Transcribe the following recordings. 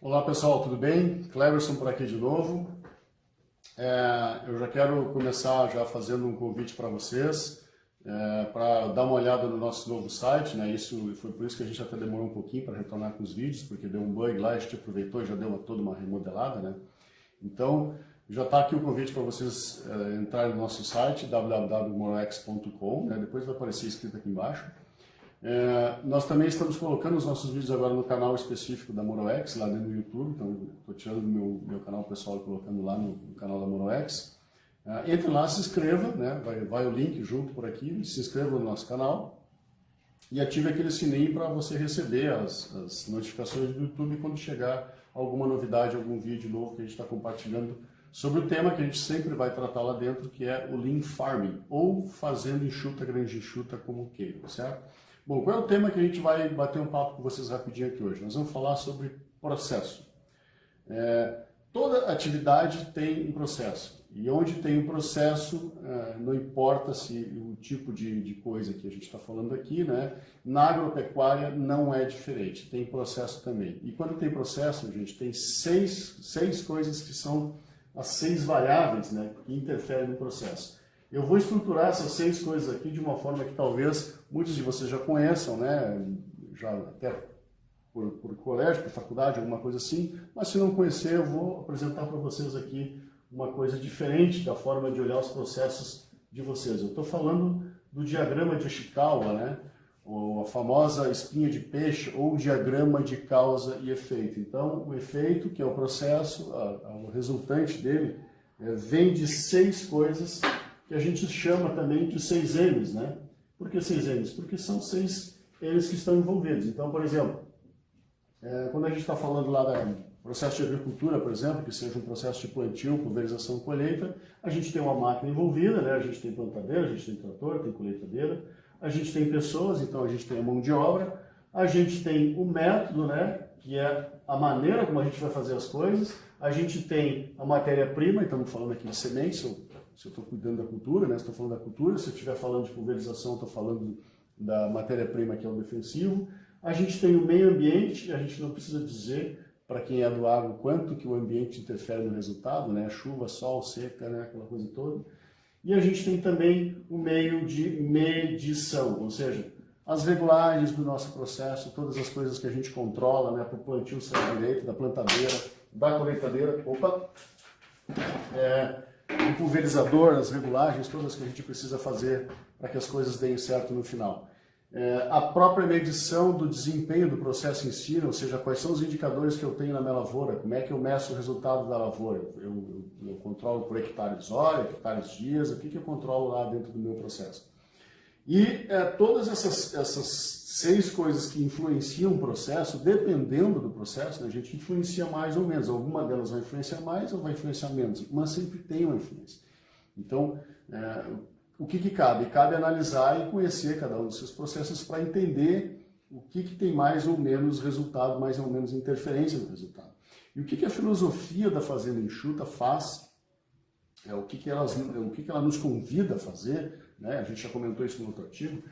Olá pessoal, tudo bem? Cleverson por aqui de novo. Eu já quero começar já fazendo um convite para vocês, para dar uma olhada no nosso novo site, né? Isso foi por isso que a gente até demorou um pouquinho para retornar com os vídeos, porque deu um bug lá, a gente aproveitou e já deu toda uma remodelada, né? Então, já está aqui o convite para vocês entrarem no nosso site, www.moroex.com, né? Depois vai aparecer escrito aqui embaixo. Nós também estamos colocando os nossos vídeos agora no canal específico da Moroex, lá dentro do YouTube, então estou tirando do meu canal pessoal e colocando lá no canal da Moroex. Entre lá, se inscreva, né? vai o link junto por aqui, se inscreva no nosso canal e ative aquele sininho para você receber as notificações do YouTube quando chegar alguma novidade, algum vídeo novo que a gente está compartilhando sobre o tema que a gente sempre vai tratar lá dentro, que é o Lean Farming, ou fazendo enxuta, grande enxuta, como queiram, certo? Bom, qual é o tema que a gente vai bater um papo com vocês rapidinho aqui hoje? Nós vamos falar sobre processo. Toda atividade tem um processo. E onde tem um processo, não importa se o tipo de coisa que a gente está falando aqui, né? Na agropecuária não é diferente, tem processo também. E quando tem processo, gente, tem seis coisas que são as 6 variáveis, né, que interferem no processo. Eu vou estruturar essas 6 coisas aqui de uma forma que talvez muitos de vocês já conheçam, né? Já até por colégio, por faculdade, alguma coisa assim, mas se não conhecer, eu vou apresentar para vocês aqui uma coisa diferente da forma de olhar os processos de vocês. Eu estou falando do diagrama de Ishikawa, né? Ou a famosa espinha de peixe, ou diagrama de causa e efeito. Então, o efeito, que é o processo, o resultante dele, vem de 6 coisas que a gente chama também de 6 M's, né? Por que 6 M's? Porque são 6 M's que estão envolvidos. Então, por exemplo, quando a gente está falando lá do processo de agricultura, por exemplo, que seja um processo de plantio, pulverização, colheita, a gente tem uma máquina envolvida, né? A gente tem plantadeira, a gente tem trator, tem colheitadeira, a gente tem pessoas, então a gente tem a mão de obra, a gente tem o método, né? Que é a maneira como a gente vai fazer as coisas, a gente tem a matéria-prima, estamos falando aqui de sementes, se eu estou cuidando da cultura, né? Estou falando da cultura, se eu estiver falando de pulverização, estou falando da matéria-prima, que é o defensivo. A gente tem o meio ambiente, a gente não precisa dizer para quem é do agro quanto que o ambiente interfere no resultado, né? Chuva, sol, seca, né? Aquela coisa toda. E a gente tem também o meio de medição, ou seja, as regulagens do nosso processo, todas as coisas que a gente controla, né? Para o plantio sair direito, da plantadeira, da colheitadeira, o pulverizador, as regulagens, todas que a gente precisa fazer para que as coisas deem certo no final. A própria medição do desempenho do processo em si, ou seja, quais são os indicadores que eu tenho na minha lavoura, como é que eu meço o resultado da lavoura, eu controlo por hectares hora, hectares dias, o que eu controlo lá dentro do meu processo. E todas essas 6 coisas que influenciam o processo, dependendo do processo, né, a gente influencia mais ou menos. Alguma delas vai influenciar mais ou vai influenciar menos, mas sempre tem uma influência. Então, o que cabe? Cabe analisar e conhecer cada um dos seus processos para entender o que tem mais ou menos resultado, mais ou menos interferência no resultado. E o que a filosofia da Fazenda Enxuta faz, o que ela nos convida a fazer, né? A gente já comentou isso no outro artigo,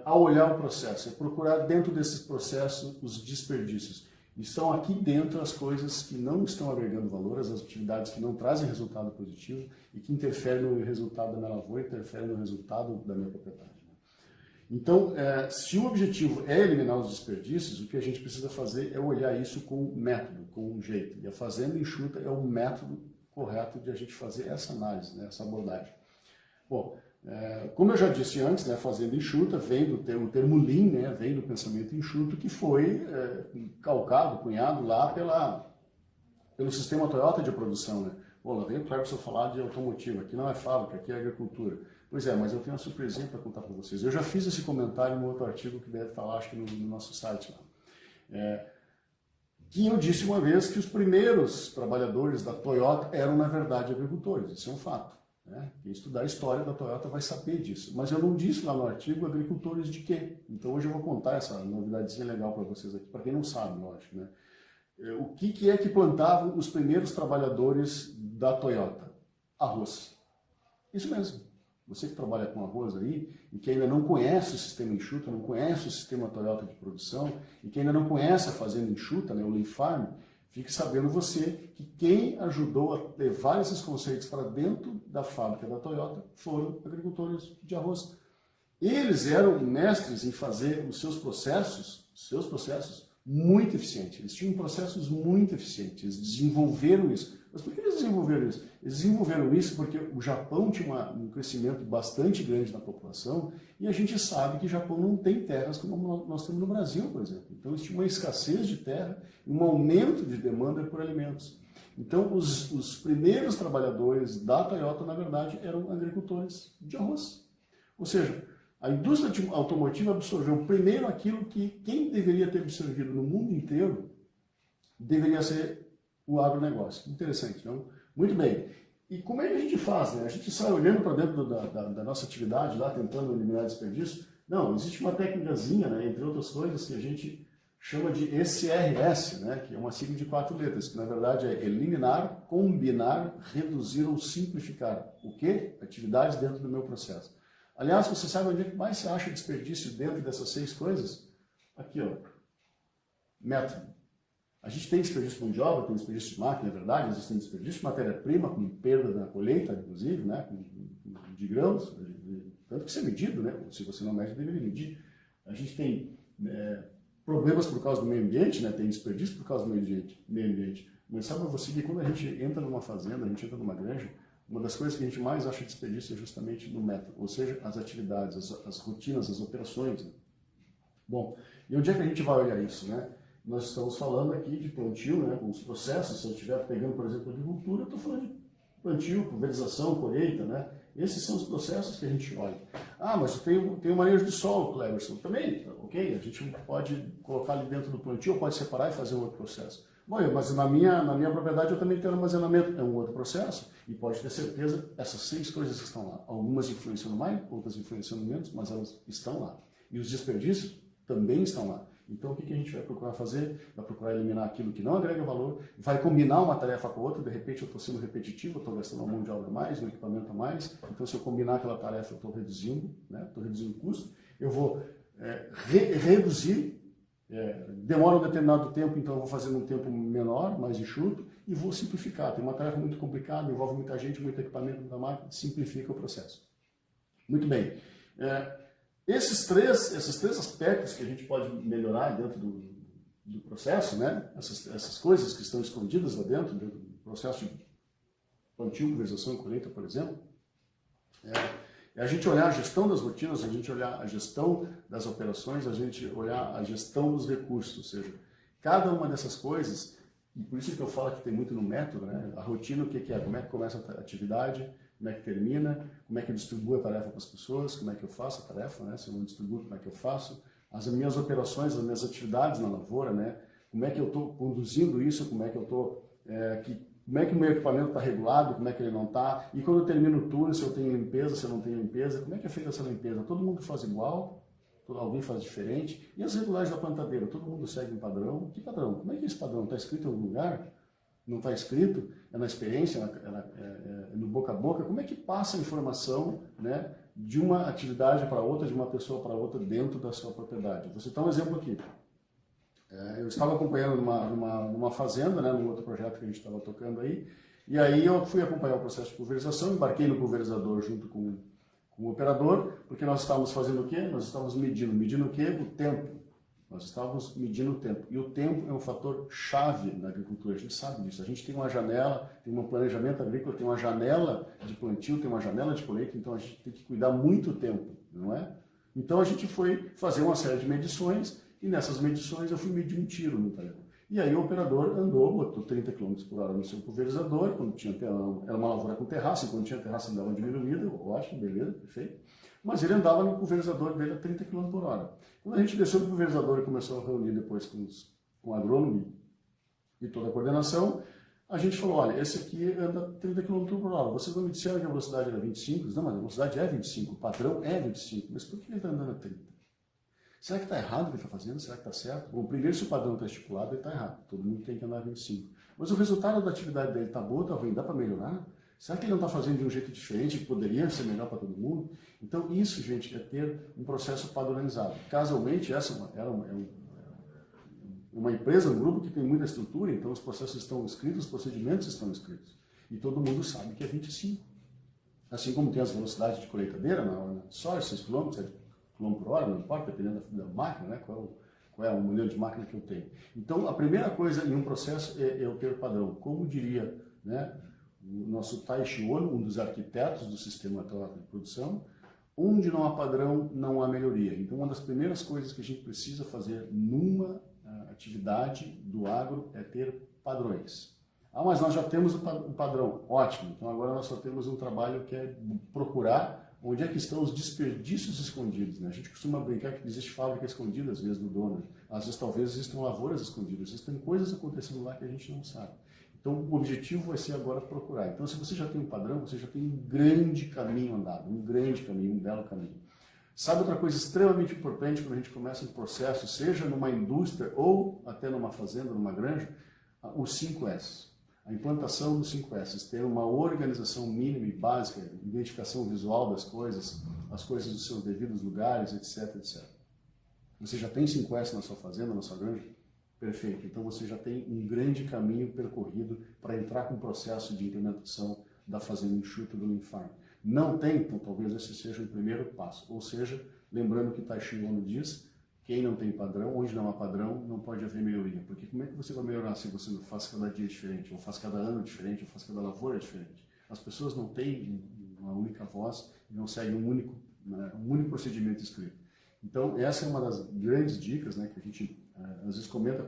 ao olhar o processo, é procurar dentro desses processos os desperdícios. Estão aqui dentro as coisas que não estão agregando valor, as atividades que não trazem resultado positivo e que interferem no resultado da minha lavoura, interferem no resultado da minha propriedade. Então, se o objetivo é eliminar os desperdícios, o que a gente precisa fazer é olhar isso com método, com um jeito. E a Fazenda Enxuta é o método correto de a gente fazer essa análise, né, essa abordagem. Bom, como eu já disse antes, né, Fazenda Enxuta vem do termo Lean, né, vem do pensamento enxuto, que foi calcado, cunhado lá pelo sistema Toyota de produção. Né? Pô, lá vem o Cleverson falar de automotivo, aqui não é fábrica, aqui é agricultura. Pois é, mas eu tenho uma surpresinha para contar para vocês. Eu já fiz esse comentário no outro artigo que deve estar lá, acho que no nosso site lá. Que eu disse uma vez que os primeiros trabalhadores da Toyota eram, na verdade, agricultores. Isso é um fato. Né? Quem estudar a história da Toyota vai saber disso. Mas eu não disse lá no artigo agricultores de quê. Então hoje eu vou contar essa novidadezinha legal para vocês aqui, para quem não sabe, lógico. Né? O que é que plantavam os primeiros trabalhadores da Toyota? Arroz. Isso mesmo. Você que trabalha com arroz aí e que ainda não conhece o sistema enxuta, não conhece o sistema Toyota de produção e que ainda não conhece a Fazenda Enxuta, né, o Lean Farm, Fique sabendo você que quem ajudou a levar esses conceitos para dentro da fábrica da Toyota foram agricultores de arroz. Eles eram mestres em fazer os seus processos muito eficientes. Eles tinham processos muito eficientes, eles desenvolveram isso. Mas por que eles desenvolveram isso? Eles desenvolveram isso porque o Japão tinha um crescimento bastante grande na população e a gente sabe que o Japão não tem terras como nós temos no Brasil, por exemplo. Então eles tinham uma escassez de terra e um aumento de demanda por alimentos. Então os primeiros trabalhadores da Toyota, na verdade, eram agricultores de arroz. Ou seja, a indústria automotiva absorveu primeiro aquilo que quem deveria ter absorvido no mundo inteiro deveria ser o agronegócio. Interessante, não? Muito bem. E como é que a gente faz, né? A gente sai olhando para dentro da nossa atividade lá, tentando eliminar desperdício? Não, existe uma técnicazinha, né, entre outras coisas, que a gente chama de ECRS, né, que é uma sigla de 4 letras, que na verdade é eliminar, combinar, reduzir ou simplificar. O quê? Atividades dentro do meu processo. Aliás, você sabe onde é que mais se acha desperdício dentro dessas 6 coisas? Aqui, ó. Método. A gente tem desperdício de mão de obra, tem desperdício de máquina, é verdade, existem desperdício de matéria-prima, com perda na colheita, inclusive, né, de grãos, tanto que isso é medido, né, se você não mede, deveria medir. A gente tem problemas por causa do meio ambiente, né, tem desperdício por causa do meio ambiente. Mas sabe você que quando a gente entra numa fazenda, a gente entra numa granja, uma das coisas que a gente mais acha desperdício é justamente no método, ou seja, as atividades, as rotinas, as operações. Né? Bom, e onde é que a gente vai olhar isso, né? Nós estamos falando aqui de plantio, né, com os processos. Se eu estiver pegando, por exemplo, agricultura, eu estou falando de plantio, pulverização, colheita, né? Esses são os processos que a gente olha. Ah, mas tem o manejo de solo, Cleverson. Também, ok, a gente pode colocar ali dentro do plantio, ou pode separar e fazer um outro processo. Bom, mas na minha propriedade eu também tenho armazenamento, é um outro processo, e pode ter certeza, essas 6 coisas que estão lá. Algumas influenciando mais, outras influenciando menos, mas elas estão lá. E os desperdícios também estão lá. Então, o que a gente vai procurar fazer? Vai procurar eliminar aquilo que não agrega valor, vai combinar uma tarefa com a outra, de repente eu estou sendo repetitivo, eu estou gastando uma mão de obra a mais, um equipamento a mais, então se eu combinar aquela tarefa eu estou reduzindo, né? Estou reduzindo o custo, eu vou reduzir, demora um determinado tempo, então eu vou fazer num tempo menor, mais enxuto, e vou simplificar. Tem uma tarefa muito complicada, envolve muita gente, muito equipamento da máquina, simplifica o processo. Muito bem. Esses três aspectos que a gente pode melhorar dentro do processo, né? Essas coisas que estão escondidas lá dentro do processo de plantio, pulverização e colheita, por exemplo, é a gente olhar a gestão das rotinas, a gente olhar a gestão das operações, a gente olhar a gestão dos recursos, ou seja, cada uma dessas coisas, e por isso que eu falo que tem muito no método, né? A rotina, o que é? Como é que começa a atividade, como é que termina, como é que eu distribuo a tarefa para as pessoas, como é que eu faço a tarefa, né? Se eu não distribuo, como é que eu faço, as minhas operações, as minhas atividades na lavoura, né? Como é que eu estou conduzindo isso, como é que eu estou, como é que o meu equipamento está regulado, como é que ele não está, e quando eu termino o turno, se eu tenho limpeza, se eu não tenho limpeza, como é que é feita essa limpeza? Todo mundo faz igual, alguém faz diferente, e as regulagens da plantadeira, todo mundo segue um padrão. Que padrão? Como é que é esse padrão? Está escrito em algum lugar? Não está escrito? É na experiência, é no boca a boca? Como é que passa a informação, né, de uma atividade para outra, de uma pessoa para outra dentro da sua propriedade? Vou citar um exemplo aqui. Eu estava acompanhando numa fazenda, né, num outro projeto que a gente estava tocando aí, e aí eu fui acompanhar o processo de pulverização, embarquei no pulverizador junto com o operador, porque nós estávamos fazendo o quê? Nós estávamos medindo o quê? O tempo. Nós estávamos medindo o tempo. E o tempo é um fator chave na agricultura, a gente sabe disso. A gente tem uma janela, tem um planejamento agrícola, tem uma janela de plantio, tem uma janela de colheita, então a gente tem que cuidar muito do tempo, não é? Então a gente foi fazer uma série de medições, e nessas medições eu fui medir um tiro no talhão. E aí o operador andou, botou 30 km por hora no seu pulverizador, quando tinha, era uma lavoura com terraço, quando tinha terraço ele dava uma diminuída, ótimo, beleza, perfeito. Mas ele andava no pulverizador dele a 30 km por hora. Quando a gente desceu do pulverizador e começou a reunir depois com o agrônomo e toda a coordenação, a gente falou, olha, esse aqui anda 30 km por hora, vocês não me disseram que a velocidade era 25? Não, mas a velocidade é 25, o padrão é 25, mas por que ele está andando a 30? Será que está errado o que ele está fazendo? Será que está certo? Bom, primeiro, se o padrão está estipulado, ele está errado. Todo mundo tem que andar 25. Mas o resultado da atividade dele está boa, está ruim, dá para melhorar? Será que ele não está fazendo de um jeito diferente, que poderia ser melhor para todo mundo? Então, isso, gente, é ter um processo padronizado. Casualmente, essa era um uma empresa, um grupo que tem muita estrutura, então os processos estão escritos, os procedimentos estão escritos. E todo mundo sabe que é 25. Assim como tem as velocidades de colheitadeira, na hora de soja, 6 km, 7 km por hora, não importa, dependendo da máquina, né? Qual é o modelo de máquina que eu tenho. Então, a primeira coisa em um processo é eu ter padrão. Como diria, né, o nosso Taishi Ono, um dos arquitetos do sistema teórico de produção, onde não há padrão, não há melhoria. Então, uma das primeiras coisas que a gente precisa fazer numa atividade do agro é ter padrões. Ah, mas nós já temos o padrão. Ótimo. Então, agora nós só temos um trabalho que é procurar onde é que estão os desperdícios escondidos. Né? A gente costuma brincar que existe fábrica escondida, às vezes, do dono. Às vezes, talvez, existam lavouras escondidas. Existem coisas acontecendo lá que a gente não sabe. Então, o objetivo vai ser agora procurar. Então, se você já tem um padrão, você já tem um grande caminho andado, um grande caminho, um belo caminho. Sabe outra coisa extremamente importante quando a gente começa um processo, seja numa indústria ou até numa fazenda, numa granja? Os 5S. A implantação dos 5S, ter uma organização mínima e básica, identificação visual das coisas, as coisas dos seus devidos lugares, etc, etc. Você já tem 5S na sua fazenda, na sua granja? Perfeito. Então você já tem um grande caminho percorrido para entrar com o processo de implementação da fazenda enxuta do Lean Farm. Não tem? Então talvez esse seja o primeiro passo. Ou seja, lembrando que Taishi Ono diz, quem não tem padrão, onde não há padrão, não pode haver melhoria. Porque como é que você vai melhorar se você não faz cada dia diferente, ou faz cada ano diferente, ou faz cada lavoura diferente? As pessoas não têm uma única voz e não seguem um único procedimento escrito. Então, essa é uma das grandes dicas, né, que a gente às vezes comenta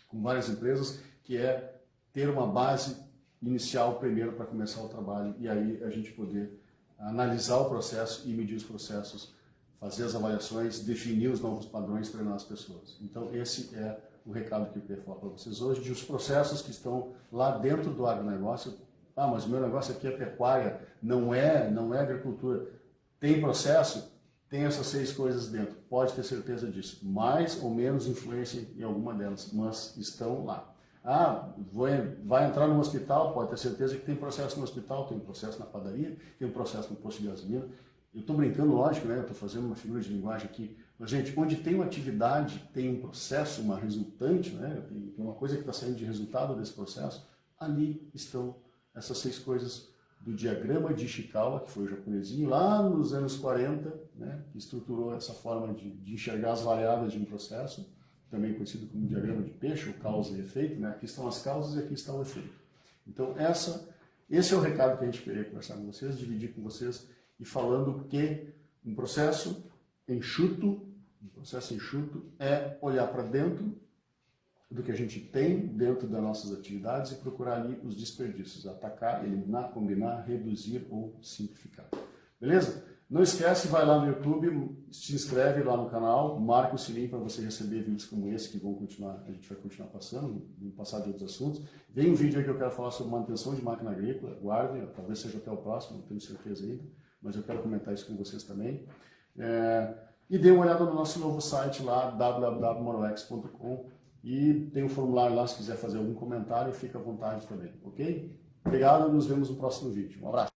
com várias empresas, que é ter uma base inicial primeiro para começar o trabalho e aí a gente poder analisar o processo e medir os processos, fazer as avaliações, definir os novos padrões, treinar as pessoas. Então, esse é o recado que eu queria falar para vocês hoje, de os processos que estão lá dentro do agronegócio. Ah, mas o meu negócio aqui é pecuária, não é agricultura. Tem processo? Tem essas 6 coisas dentro, pode ter certeza disso. Mais ou menos influência em alguma delas, mas estão lá. Ah, vai entrar no hospital, pode ter certeza que tem processo no hospital, tem processo na padaria, tem um processo no posto de gasolina. Eu estou brincando, lógico, né? Eu estou fazendo uma figura de linguagem aqui. Mas, gente, onde tem uma atividade, tem um processo, uma resultante, né? Tem uma coisa que está saindo de resultado desse processo, ali estão essas 6 coisas do diagrama de Ishikawa, que foi o japonesinho, lá nos anos 40, né? Que estruturou essa forma de enxergar as variáveis de um processo, também conhecido como diagrama de peixe, ou causa e efeito, né? Aqui estão as causas e aqui está o efeito. Então, esse é o recado que a gente queria conversar com vocês, dividir com vocês, e falando que um processo enxuto é olhar para dentro do que a gente tem dentro das nossas atividades e procurar ali os desperdícios, atacar, eliminar, combinar, reduzir ou simplificar. Beleza? Não esquece, vai lá no YouTube, se inscreve lá no canal, marca o sininho para você receber vídeos como esse que vão continuar, a gente vai continuar passando, vamos passar de outros assuntos. Vem um vídeo aí que eu quero falar sobre manutenção de máquina agrícola, guardem, talvez seja até o próximo, não tenho certeza ainda, mas eu quero comentar isso com vocês também. E dê uma olhada no nosso novo site lá, www.moroex.com, e tem um formulário lá se quiser fazer algum comentário, fica à vontade também, ok? Obrigado, nos vemos no próximo vídeo. Um abraço.